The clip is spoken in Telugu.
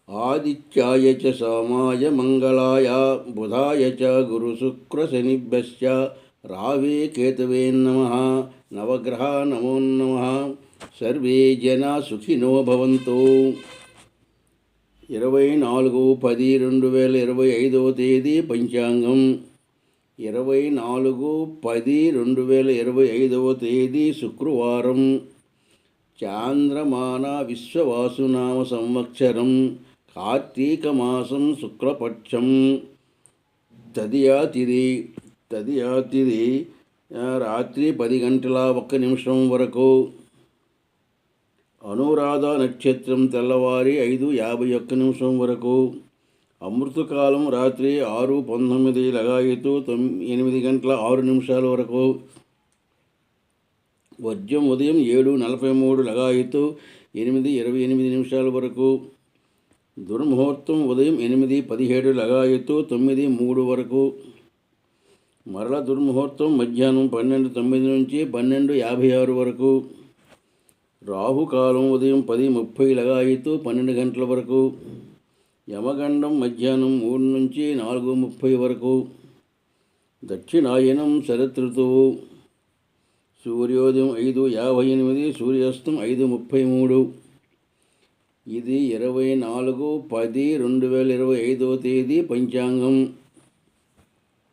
ఆదిత్యాయ చ సోమాయ మంగళాయ బుధాయ చ గురుశుక్రశనిభ్యశ్చ రావే కేతవే నమః. నవగ్రహ నమో నమః. సర్వే జనా సుఖినో భవంతు. 24/10/2025 తేదీ పంచాంగం. 24/10/2025 తేదీ శుక్రవారం. చాంద్రమాన విశ్వవాసునామ సంవత్సరం కార్తీక మాసం శుక్లపక్షం. తదియా తిథి రాత్రి 10:01 వరకు. అనురాధ నక్షత్రం తెల్లవారి 5:51 వరకు. అమృతకాలం రాత్రి 6:19 లగాయతు 8:06 వరకు. వర్జం ఉదయం 7:43 లగాయతు 8:28 వరకు. దుర్ముహూర్తం ఉదయం 8:17 లగాయతు 9:03 వరకు. మరల దుర్ముహూర్తం మధ్యాహ్నం 12:09 నుంచి 12:56 వరకు. రాహుకాలం ఉదయం 10:30 లగాయతు 12 గంటల వరకు. యమగండం మధ్యాహ్నం 3 నుంచి 4:30 వరకు. దక్షిణాయనం శరదృతువు. సూర్యోదయం 5:58, సూర్యాస్తం 5:33. ఇది 24/10/2025 తేదీ పంచాంగం.